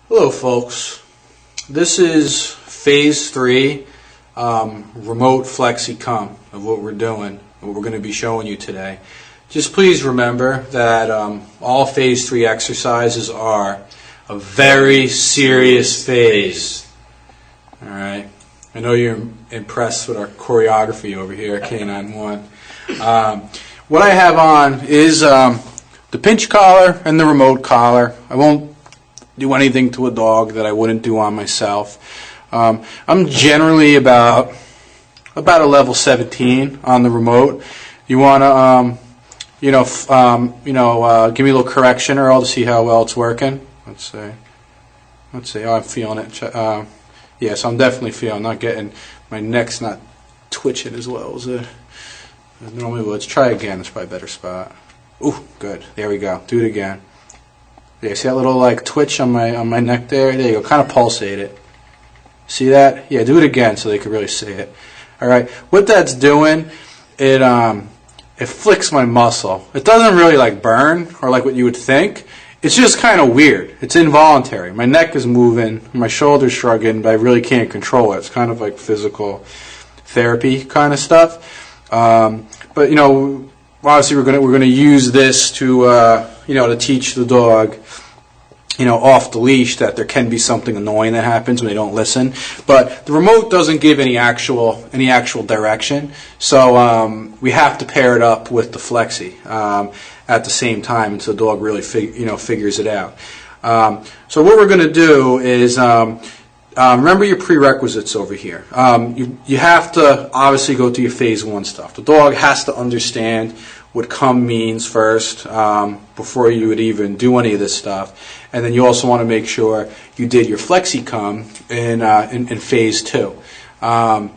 Hello folks, this is phase 3 remote Flexi come of what we're doing, what we're going to be showing you today. Just please remember that all phase 3 exercises are a very serious phase. Alright, I know you're impressed with our choreography over here at K91. What I have on is the pinch collar and the remote collar. I won't do anything to a dog that I wouldn't do on myself. I'm generally about a level 17 on the remote. You want to, give me a little correction, Earl, to see how well it's working. Let's see. Oh, I'm feeling it. Yes, I'm definitely feeling. Not getting my neck's not twitching as well as it normally would. Let's try again. It's probably a better spot. Ooh, good. There we go. Do it again. Yeah, see that little like twitch on my neck there? There you go. Kind of pulsate it. See that? Yeah, do it again so they can really see it. All right. What that's doing, it flicks my muscle. It doesn't really like burn or like what you would think. It's just kind of weird. It's involuntary. My neck is moving, my shoulder's shrugging, but I really can't control it. It's kind of like physical therapy kind of stuff. But obviously we're going to use this to to teach the dog off the leash that there can be something annoying that happens when they don't listen. But the remote doesn't give any actual direction, so we have to pair it up with the Flexi at the same time until the dog really figures it out. So what we're going to do is remember your prerequisites over here. You have to obviously go through your phase 1 stuff. The dog has to understand what come means first before you would even do any of this stuff. And then you also want to make sure you did your Flexi come in phase 2. So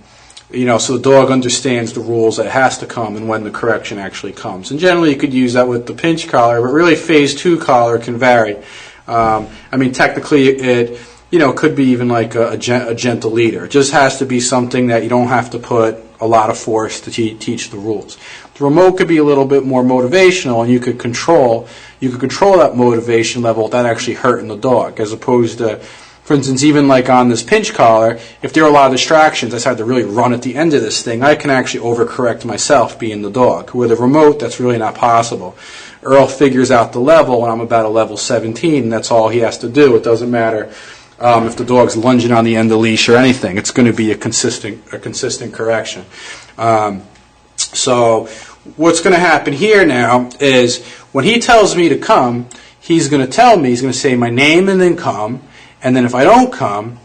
the dog understands the rules that it has to come and when the correction actually comes. And generally you could use that with the pinch collar, but really phase 2 collar can vary. Technically it could be even like a gentle leader. It just has to be something that you don't have to put a lot of force to teach the rules. The remote could be a little bit more motivational, and you could control that motivation level without actually hurting the dog, as opposed to, for instance, even like on this pinch collar, if there are a lot of distractions, I just have to really run at the end of this thing, I can actually overcorrect myself being the dog. With a remote, that's really not possible. Earl figures out the level when I'm about a level 17, and that's all he has to do. It doesn't matter if the dog's lunging on the end of the leash or anything. It's going to be a consistent correction. So what's going to happen here now is when he tells me to come, he's going to tell me, he's going to say my name and then come, and then if I don't come,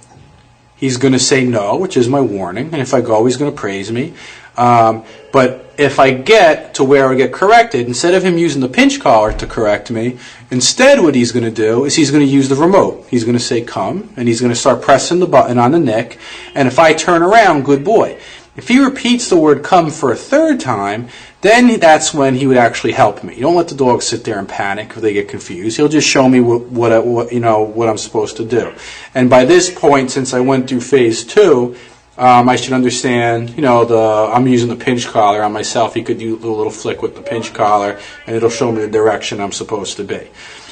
he's going to say no, which is my warning, and if I go, he's going to praise me. But if I get to where I get corrected, instead of him using the pinch collar to correct me, instead what he's going to do is he's going to use the remote. He's going to say come, and he's going to start pressing the button on the neck, and if I turn around, good boy. If he repeats the word come for a third time, then that's when he would actually help me. You don't let the dog sit there and panic if they get confused. He'll just show me what I'm supposed to do. And by this point, since I went through phase 2, I should understand, I'm using the pinch collar on myself. He could do a little flick with the pinch collar, and it'll show me the direction I'm supposed to be.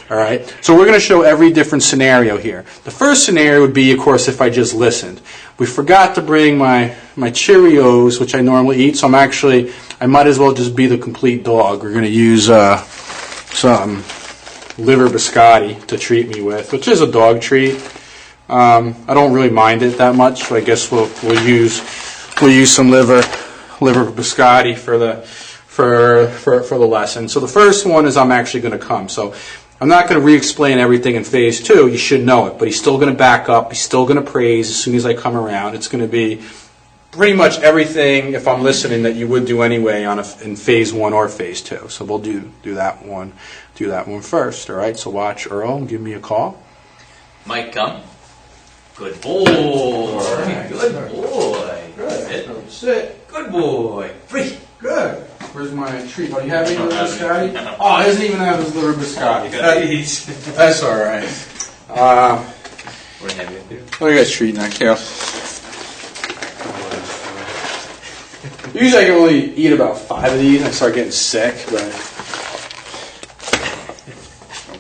All right? So we're going to show every different scenario here. The first scenario would be, of course, if I just listened. We forgot to bring my Cheerios, which I normally eat, so I might as well just be the complete dog. We're going to use some liver biscotti to treat me with, which is a dog treat. I don't really mind it that much, so I guess we'll use some liver biscotti for the lesson. So the first one is I'm actually going to come. So I'm not going to re-explain everything in phase 2. You should know it, but he's still going to back up. He's still going to praise as soon as I come around. It's going to be pretty much everything, if I'm listening, that you would do anyway in phase 1 or phase 2. So we'll do that one first. All right. So watch Earl. Give me a call. Mike, come. Good boy. Right. Good boy. Good. Sit. Good boy. Free. Good. Where's my treat? Do you have any liver biscotti? Oh, he doesn't even have his liver biscotti. That's all right. What have you? What do you guys treating that, Kale? Usually I can only eat about 5 of these. I start getting sick, but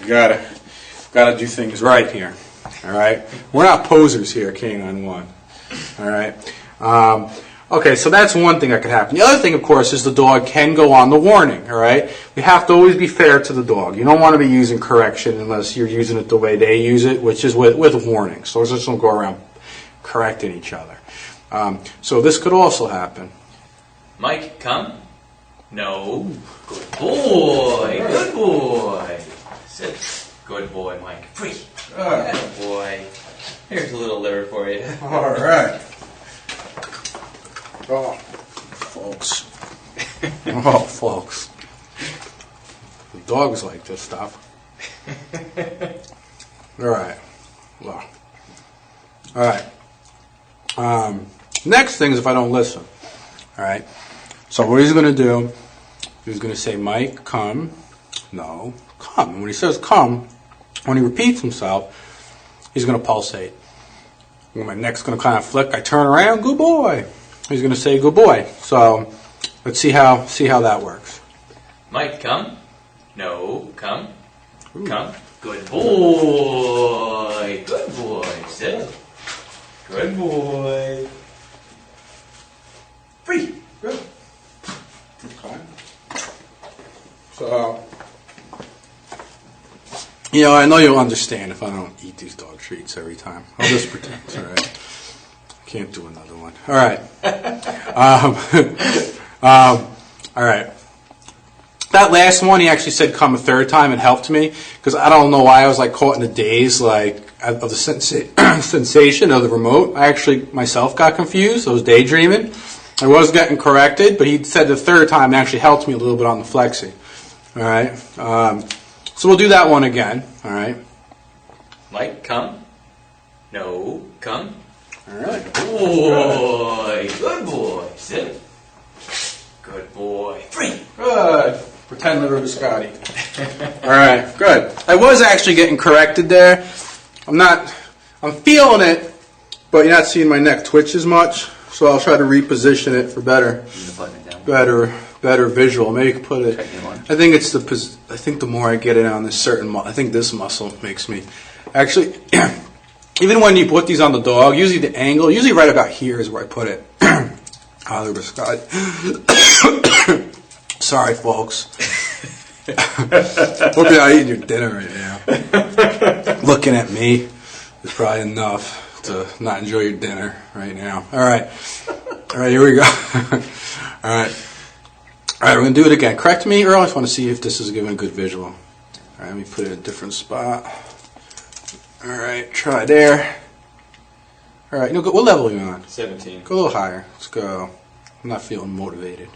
We gotta do things right here. All right, we're not posers here, Canine One. All right. Okay, so that's one thing that could happen. The other thing, of course, is the dog can go on the warning. All right, we have to always be fair to the dog. You don't want to be using correction unless you're using it the way they use it, which is with warnings. So just don't go around correcting each other. So this could also happen. Mike, come. No. Good boy. Good boy. Sit. Good boy, Mike. Free. Good boy. Here's a little liver for you. All right. Oh, folks. Oh, folks. The dogs like this stuff. All right. Well. All right. Next thing is if I don't listen. All right. So what he's going to do, he's going to say, Mike, come. No, come. And when he says come, when he repeats himself, he's going to pulsate. When my neck's going to kind of flick, I turn around, good boy. He's going to say good boy. So let's see how that works. Mike, come. No, come. Ooh. Come. Good boy. Good boy. Sit. Good boy. Free. Good. Okay. So, I know you'll understand if I don't eat these dog treats every time. I'll just pretend. It's all right. Can't do another one. All right. All right. That last one, he actually said come a third time. It helped me because I don't know why I was like caught in the daze of the sensation of the remote. I actually myself got confused. I was daydreaming. I was getting corrected, but he said the third time it actually helped me a little bit on the Flexi. All right. So we'll do that one again. All right. Mike, come. No, come. All right. Good boy. Good boy. Sit. Good boy. Free. Good. Pretend liver biscotti. All right. Good. I was actually getting corrected there. I'm feeling it, but you're not seeing my neck twitch as much. So I'll try to reposition it for better visual. Maybe you can put it. I think the more I get it on this certain, I think this muscle makes me actually. Even when you put these on the dog, usually the angle, usually right about here is where I put it. Sorry, folks. Hope you're not eating your dinner right now. Looking at me is probably enough to not enjoy your dinner right now. All right, here we go. All right, we're going to do it again. Correct me, Earl. I just want to see if this is giving a good visual. All right, let me put it in a different spot. All right, try there. All right, what level are you on? 17. Go a little higher. Let's go. I'm not feeling motivated.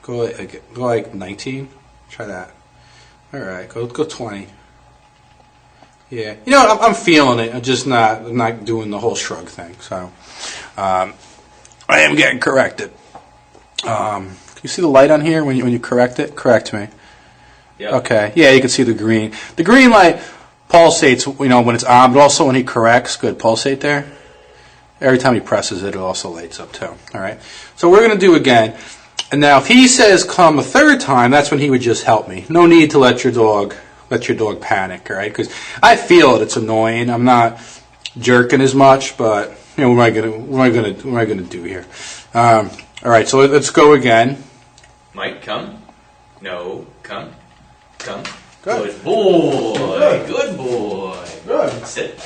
Go like 19. Try that. All right, go 20. Yeah, I'm feeling it. I'm just not doing the whole shrug thing. So, I am getting corrected. Can you see the light on here when you correct it? Correct me. Yeah. Okay. Yeah, you can see the green. The green light pulsates, when it's on, but also when he corrects. Good, pulsate there. Every time he presses it, it also lights up too. All right. So we're going to do again. And now if he says come a third time, that's when he would just help me. No need to let your dog panic, all right? Because I feel it. It's annoying. I'm not jerking as much, but what am I gonna do here? All right. So let's go again. Mike, come. No, come. Come. Good boy. Good. Good boy. Good. Sit.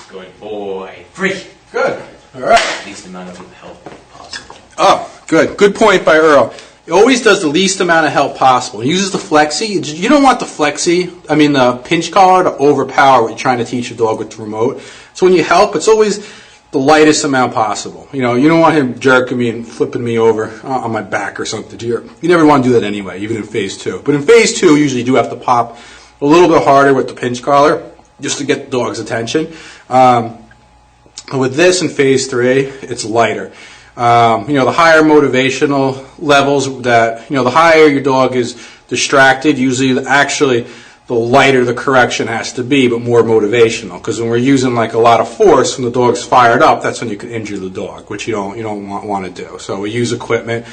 Good boy. Free. Good. All right. Least amount of help possible. Oh, good. Good point by Earl. It always does the least amount of help possible. It uses the Flexi. You don't want the pinch collar to overpower what you're trying to teach your dog with the remote. So when you help, it's always the lightest amount possible. You don't want him jerking me and flipping me over on my back or something. You never want to do that anyway, even in phase 2. But in phase 2, you usually do have to pop a little bit harder with the pinch collar just to get the dog's attention. With this in phase 3, it's lighter. The higher motivational levels the higher your dog is distracted, usually the lighter the correction has to be, but more motivational. Because when we're using a lot of force, when the dog's fired up, that's when you can injure the dog, which you don't want to do. So we use equipment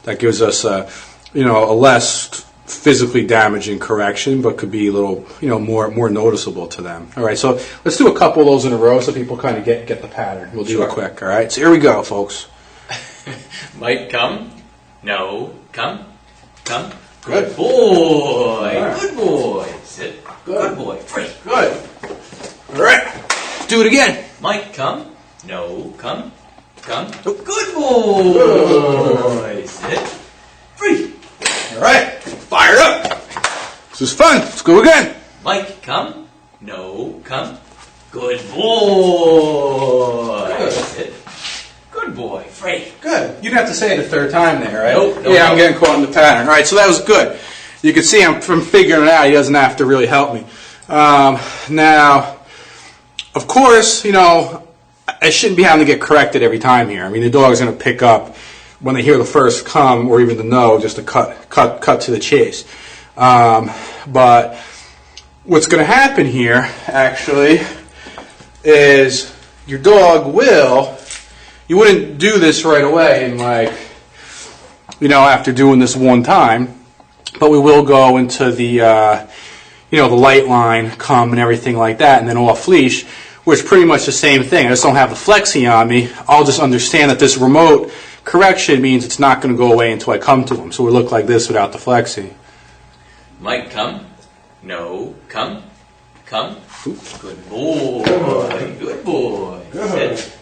that gives us a less physically damaging correction, but could be a little, more noticeable to them. All right, so let's do a couple of those in a row so people kind of get the pattern. We'll do it quick. All right, so here we go, folks. Mike, come. No, come. Come. Good boy. Right. Good boy. Sit. Good boy. Free. Good. All right, do it again. Mike, come. No, come. Come. Nope. Good boy. Sit. Free. All right, fire up. This is fun. Let's go again. Mike, come. No, come. Good boy. Good. Sit. Good boy. Free. Good. You didn't have to say it a third time there, right? Nope. Yeah, I'm getting caught in the pattern. All right, so that was good. You can see I'm from figuring it out. He doesn't have to really help me. Now, of course, I shouldn't be having to get corrected every time here. I mean, the dog's going to pick up when they hear the first come or even the no, just to cut to the chase. But what's going to happen here, actually, is your dog will. You wouldn't do this right away and after doing this one time, but we will go into the the light line, come and everything like that, and then off leash, which is pretty much the same thing. I just don't have the Flexi on me. I'll just understand that this remote correction means it's not going to go away until I come to him. So we look like this without the Flexi. Mike, come. No, come. Come. Oops. Good boy. Good boy. Good. Sit.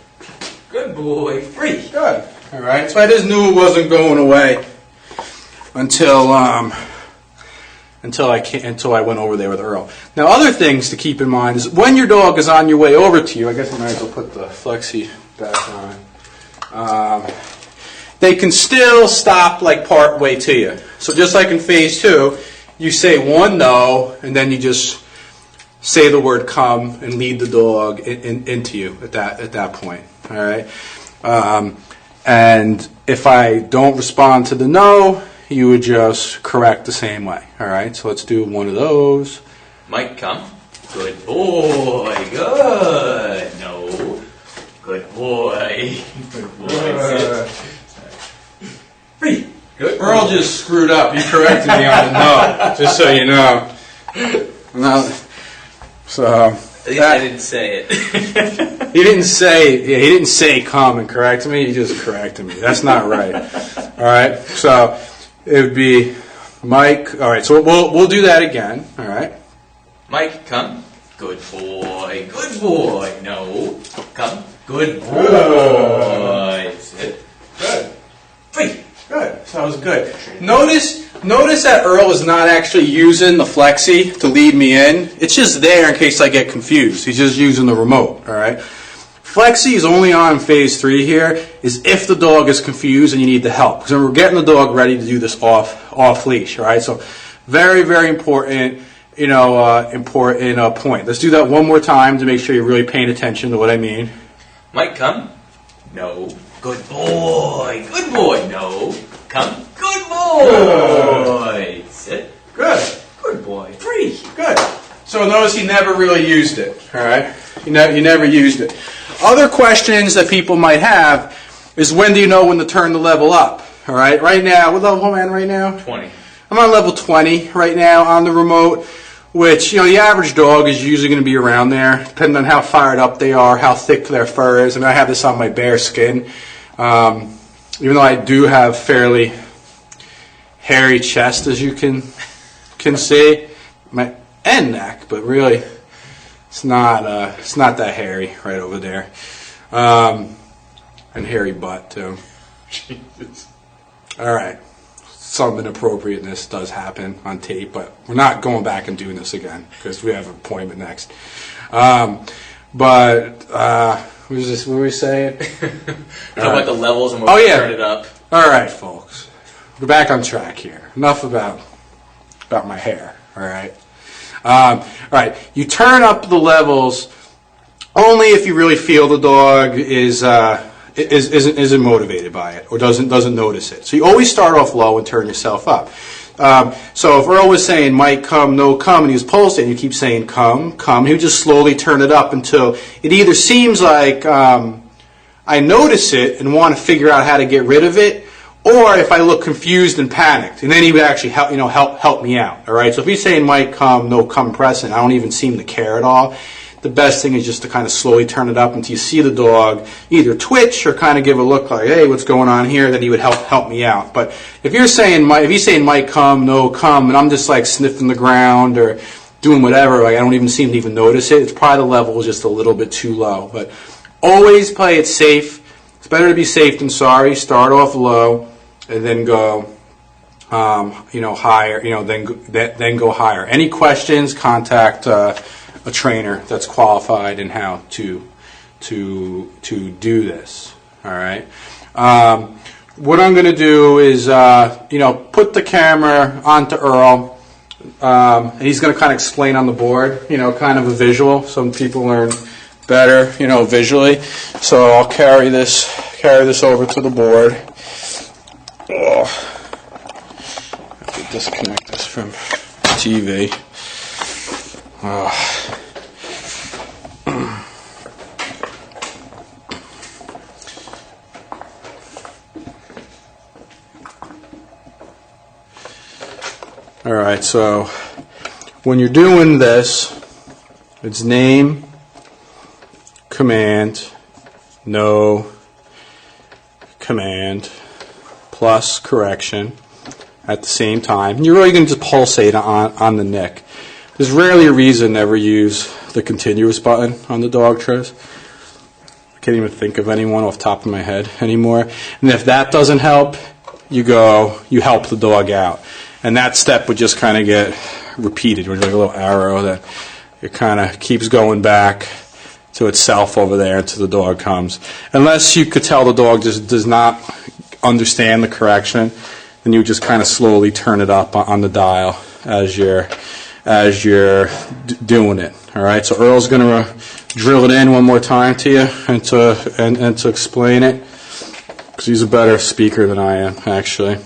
Good boy. Free. Good. All right. So I just knew it wasn't going away until I went over there with Earl. Now, other things to keep in mind is when your dog is on your way over to you. I guess I might as well put the Flexi back on. They can still stop part way to you. So just like in phase 2, you say one no, and then you just say the word come and lead the dog into you at that point. All right. And if I don't respond to the no, you would just correct the same way. All right. So let's do one of those. Mike, come. Good boy. Good. No. Good boy. Good boy. Sit. Free. Good. Earl just screwed up. He corrected me on the no, just so you know. No, so At least I didn't say it. he didn't say come and correct me. He just corrected me. That's not right. All right. So it would be Mike. All right. So we'll do that again. All right. Mike, come. Good boy. Good boy. No. Come. Good boy. Sit. Good. Free. Good. So that was good. Notice that Earl is not actually using the Flexi to lead me in. It's just there in case I get confused. He's just using the remote. All right. Flexi is only on phase 3 here is if the dog is confused and you need the help. Because we're getting the dog ready to do this off leash. All right. So very, very important. Important point. Let's do that one more time to make sure you're really paying attention to what I mean. Mike, come. No. Good boy. Good boy. No. Come. Good boy. Sit. Good. Good boy. Free. Good. So notice he never really used it. All right. You never used it. Other questions that people might have is when do you know when to turn the level up? All right. Right now, what level am I on right now? 20. I'm on level 20 right now on the remote, which, the average dog is usually going to be around there, depending on how fired up they are, how thick their fur is. I mean, I have this on my bare skin. Even though I do have fairly hairy chest, as you can see, and neck, but really, it's not that hairy right over there, and hairy butt too. Jesus. All right. Some inappropriateness does happen on tape, but we're not going back and doing this again because we have an appointment next. What was this? What were we saying? Talk about the levels and we'll turn it up. All right, folks. We're back on track here. Enough about my hair. All right. All right. You turn up the levels only if you really feel the dog isn't motivated by it or doesn't notice it. So you always start off low and turn yourself up. So if Earl was saying Mike come, no come, and he was pulsing, you keep saying come, he would just slowly turn it up until it either seems like I notice it and want to figure out how to get rid of it, or if I look confused and panicked, and then he would actually help me out. All right. So if he's saying Mike, come, no, come present, I don't even seem to care at all. The best thing is just to kind of slowly turn it up until you see the dog either twitch or kind of give a look like, hey, what's going on here? Then he would help me out. But if he's saying Mike, come, no, come, and I'm just like sniffing the ground or doing whatever, like I don't even seem to even notice it, it's probably the level is just a little bit too low. But always play it safe. It's better to be safe than sorry. Start off low and then go higher. Then go higher. Any questions? Contact a trainer that's qualified in how to do this. All right. What I'm going to do is put the camera onto Earl, and he's going to kind of explain on the board. Kind of a visual. Some people learn better, visually. So I'll carry this over to the board. Oh, I have to disconnect this from the TV. All right, so when you're doing this, it's name, command, no, command, plus correction at the same time. You're really going to just pulsate on the neck. There's rarely a reason to ever use the continuous button on the dog trace. I can't even think of anyone off the top of my head anymore. And if that doesn't help, you help the dog out. And that step would just kind of get repeated. There's like a little arrow that it kind of keeps going back to itself over there until the dog comes. Unless you could tell the dog just does not understand the correction, then you just kind of slowly turn it up on the dial as you're doing it. All right. So Earl's going to drill it in one more time to you and to explain it, because he's a better speaker than I am, actually.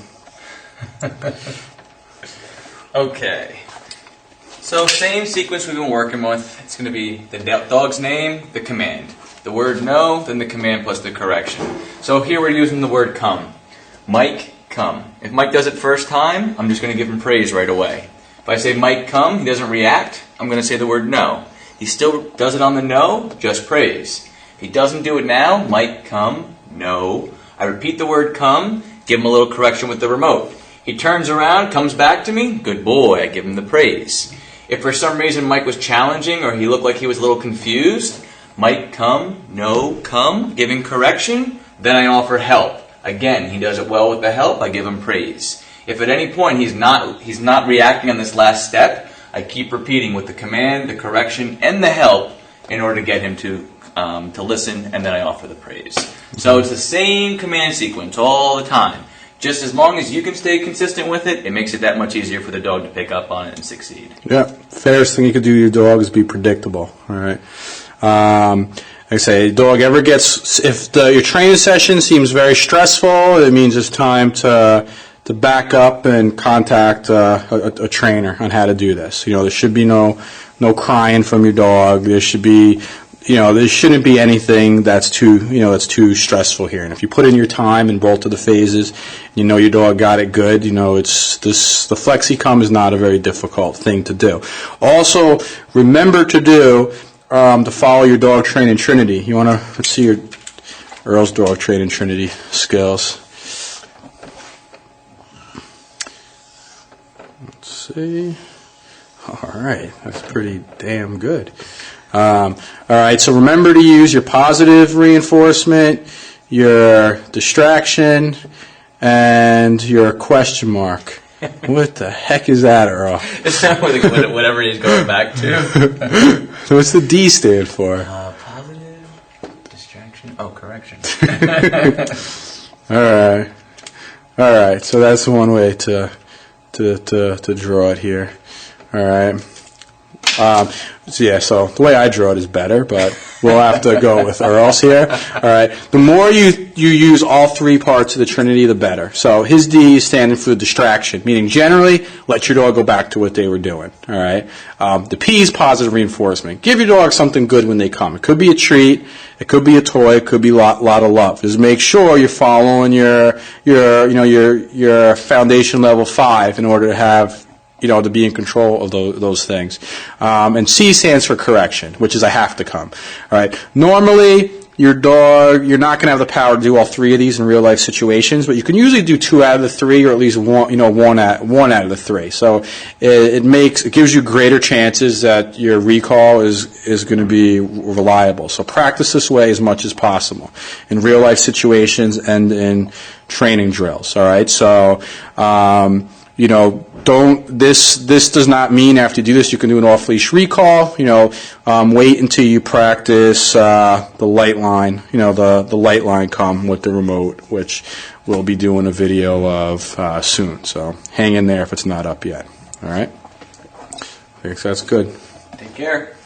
Okay. So same sequence we've been working with. It's going to be the dog's name, the command. The word no, then the command plus the correction. So here we're using the word come. Mike, come. If Mike does it first time, I'm just going to give him praise right away. If I say Mike, come, he doesn't react, I'm going to say the word no. He still does it on the no, just praise. If he doesn't do it now, Mike, come, no. I repeat the word come, give him a little correction with the remote. He turns around, comes back to me, good boy, I give him the praise. If for some reason Mike was challenging or he looked like he was a little confused, Mike, come, no, come, giving correction, then I offer help. Again, he does it well with the help, I give him praise. If at any point he's not reacting on this last step, I keep repeating with the command, the correction, and the help in order to get him to listen, and then I offer the praise. So it's the same command sequence all the time. Just as long as you can stay consistent with it, it makes it that much easier for the dog to pick up on it and succeed. Yeah, fairest thing you could do to your dog is be predictable. All right. Like I say, dog ever gets, if your training session seems very stressful, it means it's time to back up and contact a trainer on how to do this. There should be no crying from your dog. There should be, there shouldn't be anything that's too stressful here. And if you put in your time in both of the phases, your dog got it good. The Flexi Come is not a very difficult thing to do. Also, remember to follow your dog training Trinity. Let's see your Earl's dog training Trinity skills. See. All right, that's pretty damn good. All right, so remember to use your positive reinforcement, your distraction, and your question mark. What the heck is that, Earl? It's not whatever he's going back to. What's the D stand for? Positive, distraction, correction. All right, so that's one way to draw it here. All right. So the way I drew it is better, but we'll have to go with Earl's here. All right. The more you use all three parts of the Trinity, the better. So his D is standing for distraction, meaning generally let your dog go back to what they were doing. All right. The P is positive reinforcement. Give your dog something good when they come. It could be a treat, it could be a toy, it could be a lot of love. Just make sure you're following your foundation level 5 in order to have, to be in control of those things. And C stands for correction, which is I have to come. All right. Normally, your dog, you're not going to have the power to do all three of these in real life situations, but you can usually do 2 out of the 3, or at least one out of the 3. So it gives you greater chances that your recall is going to be reliable. So practice this way as much as possible in real life situations and in training drills. All right. So this does not mean after you do this you can do an off-leash recall. Wait until you practice the light line, the light line come with the remote, which we'll be doing a video of soon. So hang in there if it's not up yet. All right? I think that's good. Take care.